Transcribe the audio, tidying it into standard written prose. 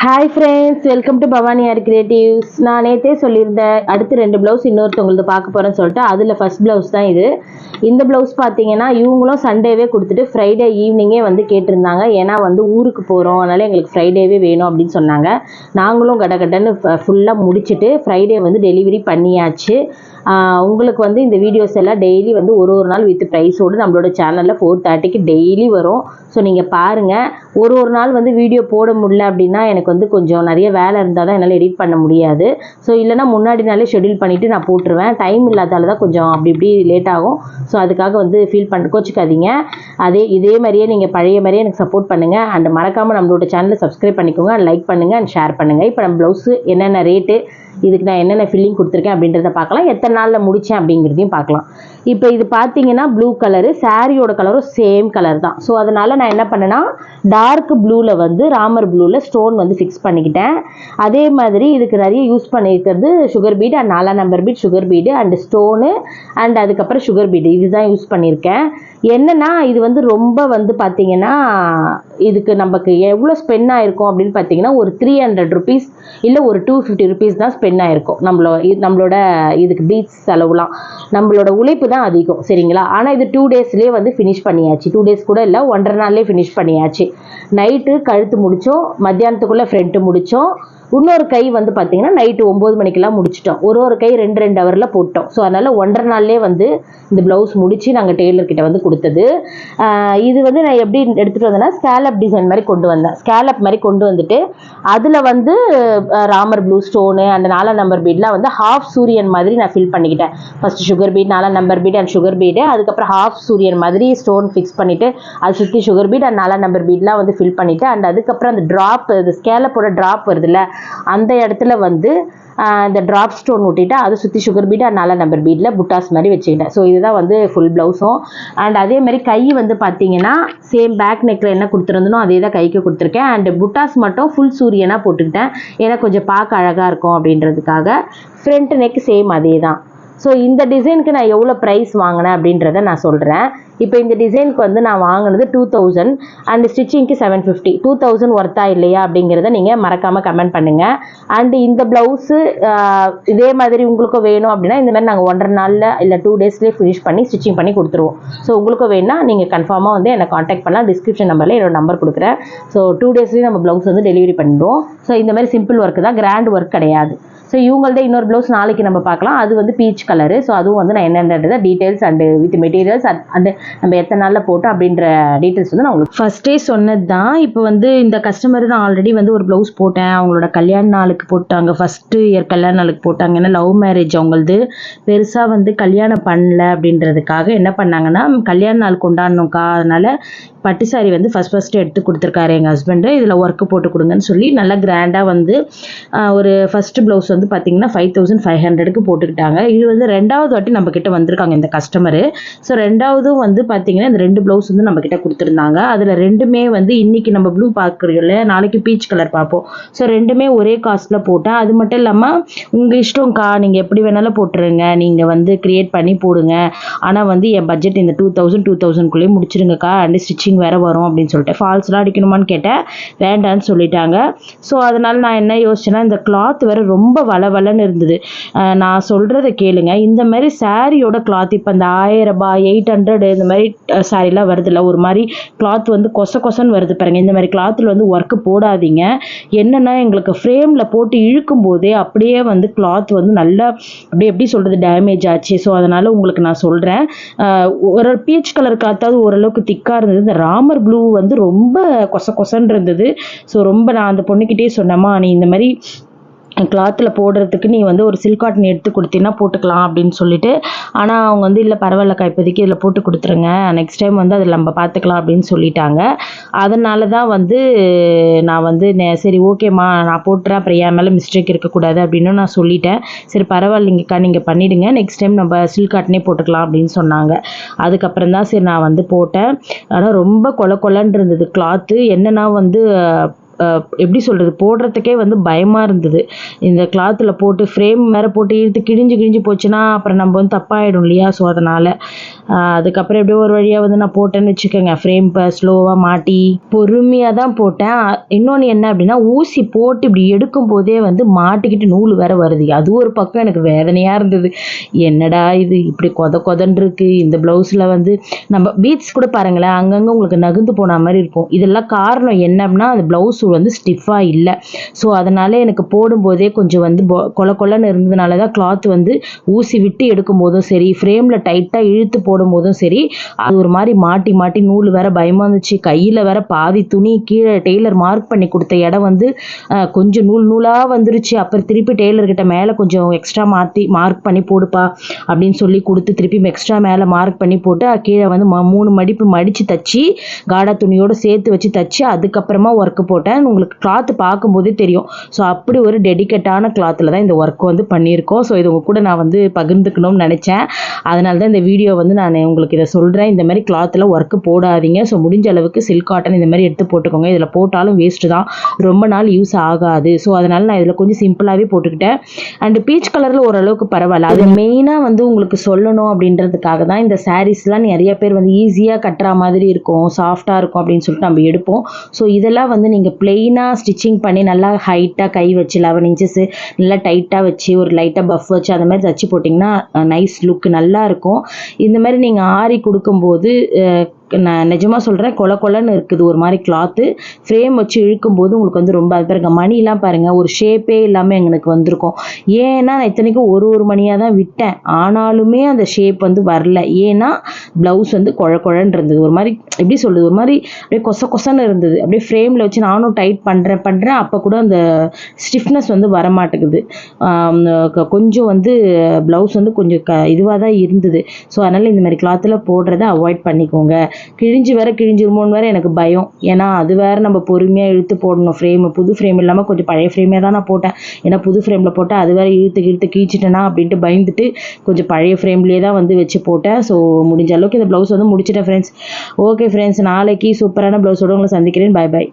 Hi friends, welcome to Bhavani R creatives. நான் நேற்றே சொல்லியிருந்தேன் அடுத்து 2 ப்ளவுஸ் இன்னொருத்தவங்களுக்கு பார்க்க போகிறேன்னு சொல்லிட்டு, அதில் ஃபர்ஸ்ட் ப்ளவுஸ் தான் இது. இந்த ப்ளவுஸ் பார்த்தீங்கன்னா இவங்களும் சண்டேவே கொடுத்துட்டு ஃப்ரைடே ஈவினிங்கே வந்து கேட்டிருந்தாங்க. ஏன்னா வந்து ஊருக்கு போகிறோம், அதனால் எங்களுக்கு ஃப்ரைடேவே வேணும் அப்படின்னு சொன்னாங்க. நாங்களும் கடகடன்னு ஃபுல்லாக முடிச்சுட்டு ஃப்ரைடே வந்து டெலிவரி பண்ணியாச்சு. உங்களுக்கு வந்து இந்த வீடியோஸ் எல்லாம் டெய்லி வந்து ஒரு நாள் வித் ப்ரைஸோடு நம்மளோட சேனலில் 4:30க்கு டெய்லி வரும். ஸோ நீங்கள் பாருங்கள். ஒரு நாள் வந்து வீடியோ போட முடியல அப்படின்னா எனக்கு வந்து கொஞ்சம் நிறைய வேலை இருந்தால் தான் என்னால் எடிட் பண்ண முடியாது. ஸோ இல்லைனா முன்னாடி நாளே ஷெட்யூல் பண்ணிவிட்டு நான் போட்டுருவேன். டைம் இல்லாதால தான் கொஞ்சம் அப்படி இப்படி லேட் ஆகும். ஸோ அதுக்காக வந்து ஃபீல் பண்ண கோச்சிக்காதீங்க. இதே மாதிரியே நீங்கள் பழைய மாதிரியே எனக்கு சப்போர்ட் பண்ணுங்கள். அண்ட் மறக்காமல் நம்மளோட சேனலை சப்ஸ்கிரைப் பண்ணிக்கோங்க, அண்ட் லைக் பண்ணுங்கள், அண்ட் ஷேர் பண்ணுங்கள். இப்போ நம்ம ப்ளவுஸு என்னென்ன ரேட்டு, இதுக்கு நான் என்னென்ன ஃபில்லிங் கொடுத்துருக்கேன் அப்படின்றத பார்க்கலாம். எத்தனை நாளில் முடித்தேன் அப்படிங்கிறதையும் பார்க்கலாம். இப்போ இது பார்த்தீங்கன்னா ப்ளூ கலரு, சாரியோட கலரும் சேம் கலர் தான். ஸோ அதனால் நான் என்ன பண்ணேன்னா டார்க் ப்ளூவில் வந்து ராமர் ப்ளூவில் ஸ்டோன் வந்து ஃபிக்ஸ் பண்ணிக்கிட்டேன். அதே மாதிரி இதுக்கு நிறைய யூஸ் பண்ணியிருக்கிறது sugar bead and 4 number bead sugar bead and stone and அதுக்கப்புறம் சுகர் பீடு இதுதான் யூஸ் பண்ணியிருக்கேன். என்னென்னா இது வந்து ரொம்ப வந்து பார்த்தீங்கன்னா இதுக்கு நமக்கு எவ்வளோ ஸ்பெண்ட் ஆகிருக்கும் அப்படின்னு பார்த்தீங்கன்னா ஒரு 300 ருபீஸ் இல்லை ஒரு 250 ருபீஸ் தான் ஸ்பெண்ட் ஆகிருக்கும். நம்மளோட இதுக்கு பீட்ஸ் செலவுலாம் நம்மளோட உழைப்பு தான் அதிகம், சரிங்களா? ஆனால் இது 2 டேஸ்லேயே வந்து ஃபினிஷ் பண்ணியாச்சு. 2 டேஸ் கூட இல்லை, 1.5 நாள்லேயே ஃபினிஷ் பண்ணியாச்சு. நைட்டு கழுத்து முடித்தோம், மத்தியானத்துக்குள்ளே ஃப்ரண்ட்டு முடித்தோம். இன்னொரு கை வந்து பார்த்தீங்கன்னா நைட்டு 9 மணிக்கெல்லாம் முடிச்சிட்டோம். ஒரு கை 2 ஹவரில் போட்டோம். ஸோ அதனால் 1.5 நாள்லேயே வந்து இந்த ப்ளவுஸ் முடித்து நாங்கள் டெய்லர்கிட்ட வந்து கொடுத்தது. இது வந்து நான் எப்படி எடுத்துகிட்டு வந்தேன்னா ஸ்கேலப் டிசைன் மாதிரி கொண்டு வந்தேன். ஸ்கேலப் மாதிரி கொண்டு வந்துட்டு அதில் வந்து ராமர் ப்ளூ ஸ்டோனு அந்த 4 நம்பர் பீட்லாம் வந்து ஹாஃப் சூரியன் மாதிரி நான் ஃபில் பண்ணிக்கிட்டேன். First sugar bead, 4 number bead and sugar bead, அதுக்கப்புறம் ஹாஃப் சூரியன் மாதிரி ஸ்டோன் ஃபிக்ஸ் பண்ணிவிட்டு அது சுற்றி சுகர் பீட் அண்ட் 4 நம்பர் பீட்லாம் வந்து ஃபில் பண்ணிவிட்டு அண்ட் அதுக்கப்புறம் அந்த ட்ராப், இது ஸ்கேலப்போட ட்ராப் வருதுல்ல அந்த இடத்துல வந்து இந்த ட்ராப் ஸ்டோன் ஊட்டிட்டு அதை சுற்றி சுகர் பீட் அண்ட் 4 நம்பர் பீட்டில் புட்டாஸ் மாதிரி வச்சுக்கிட்டேன். ஸோ இதுதான் வந்து ஃபுல் ப்ளவுஸும். அண்ட் அதே மாதிரி கை வந்து பார்த்தீங்கன்னா சேம் பேக் நெக்கில் என்ன கொடுத்துருந்தனோ அதே தான் கைக்கு கொடுத்துருக்கேன். அண்ட் புட்டாஸ் மட்டும் ஃபுல் சூரியனாக போட்டுக்கிட்டேன், ஏன்னா கொஞ்சம் பார்க்க அழகாக இருக்கும் அப்படின்றதுக்காக. ஃப்ரண்ட் நெக் சேம் அதே தான். ஸோ இந்த டிசைனுக்கு நான் எவ்வளோ ப்ரைஸ் வாங்கினேன் அப்படின்றத நான் சொல்கிறேன். இப்போ இந்த டிசைனுக்கு வந்து நான் வாங்கினது 2000 அண்ட் ஸ்டிச்சிங்க்கு 750. 2000 ஒர்த்தா இல்லையா அப்படிங்கிறத நீங்கள் மறக்காமல் கமெண்ட் பண்ணுங்கள். அண்டு இந்த ப்ளவுஸு இதே மாதிரி உங்களுக்கும் வேணும் அப்படின்னா இந்த மாதிரி நாங்கள் 1.5 நாளில் இல்லை 2 டேஸ்லேயே ஃபினிஷ் பண்ணி ஸ்டிச்சிங் பண்ணி கொடுத்துருவோம். ஸோ உங்களுக்கும் வேணுன்னா நீங்கள் கன்ஃபார்மாக வந்து என்னை காண்டாக்ட் பண்ணலாம். டிஸ்கிரிப்ஷன் நம்பரில் என்னோட நம்பர் கொடுக்குறேன். ஸோ 2 டேஸ்லேயும் நம்ம ப்ளவுஸ் வந்து டெலிவரி பண்ணிடுவோம். ஸோ இந்த மாதிரி சிம்பிள் ஒர்க்கு தான், கிராண்ட் ஒர்க் கிடையாது. ஸோ இவங்கள்ட்ட இன்னொரு ப்ளவுஸ் நாளைக்கு நம்ம பார்க்கலாம். அது வந்து பீச் கலரு. ஸோ அதுவும் வந்து நான் என்னென்றது details and with materials and நம்ம எத்தனை நாளில் போட்டோம் அப்படின்ற டீட்டெயில்ஸ் வந்து நான் உங்களுக்கு ஃபஸ்ட்டே சொன்னது தான். இப்போ வந்து இந்த கஸ்டமர் நான் ஆல்ரெடி வந்து ஒரு ப்ளவுஸ் போட்டேன். அவங்களோட கல்யாண நாளுக்கு போட்டாங்க, ஃபஸ்ட்டு இயர் கல்யாண நாளுக்கு போட்டாங்க. ஏன்னா லவ் மேரேஜ் அவங்களது, பெருசாக வந்து கல்யாணம் பண்ணல அப்படின்றதுக்காக என்ன பண்ணாங்கன்னா கல்யாண நாள் கொண்டாடணும்க்கா, அதனால் பட்டு சாரி வந்து ஃபஸ்ட்டு எடுத்து கொடுத்துருக்காரு எங்கள் ஹஸ்பண்டு. இதில் ஒர்க்கு போட்டு கொடுங்கன்னு சொல்லி நல்லா கிராண்டாக வந்து ஒரு ஃபஸ்ட்டு ப்ளவுஸ் வந்து பார்த்திங்கன்னா 5500க்கு போட்டுக்கிட்டாங்க. இது வந்து 2வது வாட்டி நம்மக்கிட்ட வந்திருக்காங்க இந்த கஸ்டமரு. ஸோ 2வதும் வந்து பார்த்திங்கன்னா இந்த 2 ப்ளவுஸ் வந்து நம்மக்கிட்ட கொடுத்துருந்தாங்க. அதில் 2மே வந்து இன்றைக்கி நம்ம ப்ளூ பார்க்குறீங்கள, நாளைக்கு பீச் கலர் பார்ப்போம். ஸோ 2மே ஒரே காஸ்ட்டில் போட்டேன். அது மட்டும் இல்லாமல் உங்கள் இஷ்டம்க்கா, நீங்கள் எப்படி வேணாலும் போட்டுருங்க, நீங்கள் வந்து க்ரியேட் பண்ணி போடுங்க, ஆனால் வந்து என் பட்ஜெட் இந்த 2000-2000க்குள்ளேயே முடிச்சிருங்கக்கா, அண்ட் ஸ்டிச்சிங் வேறு வரும் அப்படின்னு சொல்லிட்டு. ஃபால்ஸ்லாம் அடிக்கணுமான்னு கேட்டேன், வேண்டான்னு சொல்லிட்டாங்க. ஸோ அதனால் நான் என்ன யோசிச்சேன்னா இந்த கிளாத் வேறு ரொம்ப வளவலன்னு இருந்தது. நான் சொல்கிறத கேளுங்க, இந்த மாதிரி சாரியோட கிளாத் இப்போ இந்த 1000 ரூபாய் 800 இந்த மாதிரி சாரிலாம் வருதுல்ல, ஒரு மாதிரி கிளாத் வந்து கொசன்னு வருது பாருங்கள். இந்த மாதிரி கிளாத்தில் வந்து ஒர்க்கு போடாதீங்க. என்னென்னா எங்களுக்கு ஃப்ரேமில் போட்டு இழுக்கும் போதே அப்படியே வந்து கிளாத் வந்து நல்லா அப்படியே எப்படி சொல்கிறது டேமேஜ் ஆச்சு. ஸோ அதனால் உங்களுக்கு நான் சொல்கிறேன், ஒரு பீச் கலர் கிளாத்தாவது ஓரளவுக்கு திக்காக இருந்தது. இந்த ராமர் ப்ளூ வந்து ரொம்ப கொசன்னு இருந்தது. ஸோ ரொம்ப நான் அந்த பொண்ணுக்கிட்டே சொன்னேம்மா, நீ இந்த மாதிரி கிளாத்தில் போடுறதுக்கு நீ வந்து ஒரு சில்க் காட்டன் எடுத்து கொடுத்தீங்கன்னா போட்டுக்கலாம் அப்படின்னு சொல்லிட்டு. ஆனால் அவங்க வந்து இல்லை பரவாயில்லக்கா, இப்போதைக்கு இதில் போட்டு கொடுத்துருங்க, நெக்ஸ்ட் டைம் வந்து அதில் நம்ம பார்த்துக்கலாம் அப்படின்னு சொல்லிட்டாங்க. அதனால தான் வந்து நான் வந்து சரி ஓகேம்மா நான் போட்டுறேன், அப்புறம் என் மேலே மிஸ்டேக் இருக்கக்கூடாது அப்படின்னு நான் சொல்லிட்டேன். சரி பரவாயில்லைங்கக்கா, நீங்கள் பண்ணிவிடுங்க, நெக்ஸ்ட் டைம் நம்ம சில்க் காட்டனே போட்டுக்கலாம் அப்படின்னு சொன்னாங்க. அதுக்கப்புறம் தான் சரி நான் வந்து போட்டேன். ஆனால் ரொம்ப கொலன்னு இருந்தது கிளாத்து. என்னென்னா வந்து எப்படி சொல்கிறது, போடுறதுக்கே வந்து பயமாக இருந்தது. இந்த கிளாத்தில் போட்டு ஃப்ரேம் வேறு போட்டு இழுத்து கிழிஞ்சு போச்சுன்னா அப்புறம் நம்ம வந்து தப்பாகிடும் இல்லையா? ஸோ அதனால் அதுக்கப்புறம் எப்படியோ ஒரு வழியாக வந்து நான் போட்டேன்னு வச்சுக்கோங்க. ஃப்ரேம் இப்போ ஸ்லோவாக மாட்டி பொறுமையாக தான் போட்டேன். இன்னொன்று என்ன அப்படின்னா, ஊசி போட்டு இப்படி எடுக்கும் போதே வந்து மாட்டிக்கிட்டு நூல் வேறு வருது. அது ஒரு பக்கம் எனக்கு வேதனையாக இருந்தது. என்னடா இது இப்படி கொதன்னு இருக்கு. இந்த ப்ளவுஸில் வந்து நம்ம பீட்ஸ் கூட பாருங்களேன், அங்கங்கே உங்களுக்கு நகுந்து போன மாதிரி இருக்கும். இதெல்லாம் காரணம் என்ன அப்படின்னா, அந்த ப்ளவுஸ் வந்து ஸ்டிஃபாக இல்லை. ஸோ அதனால் எனக்கு போடும்போதே கொஞ்சம் வந்து கொலன்னு இருந்ததுனால தான் கிளாத் வந்து ஊசி விட்டு எடுக்கும் போதும் சரி, ஃப்ரேமில் டைட்டாக இழுத்து போடும் போதும் சரி, அது ஒரு மாதிரி மாட்டி நூல் வேற பயமாக இருந்துச்சு. கையில் வேற பாதி துணி கீழே டெய்லர் மார்க் பண்ணி கொடுத்த இடம் வந்து கொஞ்சம் நூலாக வந்துருச்சு. அப்புறம் திருப்பி டெய்லர்கிட்ட மேலே கொஞ்சம் எக்ஸ்ட்ரா மார்க் பண்ணி போடுப்பா அப்படின்னு சொல்லி கொடுத்து திருப்பி எக்ஸ்ட்ரா மேலே மார்க் பண்ணி போட்டு கீழே வந்து 3 மடிப்பு மடித்து தச்சு காடா துணியோடு சேர்த்து வச்சு தச்சு அதுக்கப்புறமா ஒர்க்கு போட்டேன். உங்களுக்கு கிளாத்து பார்க்கும்போதே தெரியும். ஸோ அப்படி ஒரு டெடிக்கேட்டான கிளாத்தில் தான் இந்த ஒர்க் வந்து பண்ணியிருக்கோம். ஸோ இது உங்க கூட நான் வந்து பகிர்ந்துக்கணும்னு நினச்சேன். அதனால தான் இந்த வீடியோ வந்து நான் உங்களுக்கு இதை சொல்கிறேன். இந்த மாதிரி கிளாத்தில் ஒர்க்கு போடாதீங்க. ஸோ முடிஞ்ச அளவுக்கு சில்க் காட்டன் இந்த மாதிரி எடுத்து போட்டுக்கோங்க. இதில் போட்டாலும் வேஸ்ட்டு தான், ரொம்ப நாள் யூஸ் ஆகாது. ஸோ அதனால் நான் இதில் கொஞ்சம் சிம்பிளாகவே போட்டுக்கிட்டேன். அண்டு பீச் கலரில் ஓரளவுக்கு பரவாயில்ல. அது மெயினாக வந்து உங்களுக்கு சொல்லணும் அப்படின்றதுக்காக தான் இந்த சாரீஸ்லாம் நிறைய பேர் வந்து ஈஸியாக கட்டுற மாதிரி இருக்கும், சாஃப்டாக இருக்கும் அப்படின்னு சொல்லிட்டு நம்ம எடுப்போம். ஸோ இதெல்லாம் வந்து நீங்கள் பிளெயினாக ஸ்டிச்சிங் பண்ணி நல்லா ஹைட்டாக கை வச்சு 11 இன்ச்சஸ் நல்லா டைட்டாக வச்சு ஒரு லைட்டாக பஃப் வச்சு அந்த மாதிரி தச்சு போட்டிங்கன்னா நைஸ் லுக் நல்லா இருக்கும். இந்த மாதிரி நீங்கள் ஆரி கொடுக்கும்போது நான் நிஜமாக சொல்கிறேன், கொலன்னு இருக்குது ஒரு மாதிரி கிளாத்து. ஃப்ரேம் வச்சு இழுக்கும்போது உங்களுக்கு வந்து ரொம்ப அது பாருங்க, மணிலாம் பாருங்கள் ஒரு ஷேப்பே இல்லாமல் எங்களுக்கு வந்திருக்கும். ஏன்னா நான் இத்தனைக்கும் ஒரு மணியாக தான் விட்டேன், ஆனாலுமே அந்த ஷேப் வந்து வரல. ஏன்னா ப்ளவுஸ் வந்து குழன்னு இருந்தது. ஒரு மாதிரி எப்படி சொல்கிறது, ஒரு மாதிரி அப்படியே கொசன்னு இருந்தது. அப்படியே ஃப்ரேமில் வச்சு நானும் டைட் பண்ணுறேன் அப்போ கூட அந்த ஸ்டிஃப்னஸ் வந்து வரமாட்டேங்குது. கொஞ்சம் வந்து ப்ளவுஸ் வந்து கொஞ்சம் இதுவாக தான் இருந்தது. ஸோ அதனால் இந்த மாதிரி கிளாத்தில் போடுறதை அவாய்ட் பண்ணிக்கோங்க. கிழிஞ்சிருமோன்னு வேறு எனக்கு பயம். ஏன்னா அது வேறு நம்ம பொறுமையாக இழுத்து போடணும். புது ஃப்ரேம் இல்லாமல் கொஞ்சம் பழைய ஃப்ரேமே தான் நான் போட்டேன். ஏன்னா புது ஃப்ரேமில் போட்டால் அது வேறு இழுத்து கிழிச்சிட்டேனா அப்படின்ட்டு பயந்துட்டு கொஞ்சம் பழைய ஃப்ரேம்லேயே தான் வந்து வச்சு போட்டேன். ஸோ முடிஞ்ச அளவுக்கு இந்த ப்ளவுஸ் வந்து முடிச்சிட்டேன் ஃப்ரெண்ட்ஸ். ஓகே ஃப்ரெண்ட்ஸ், நாளைக்கு சூப்பரான ப்ளவுஸோடு உங்களை சந்திக்கிறேன். பாய்.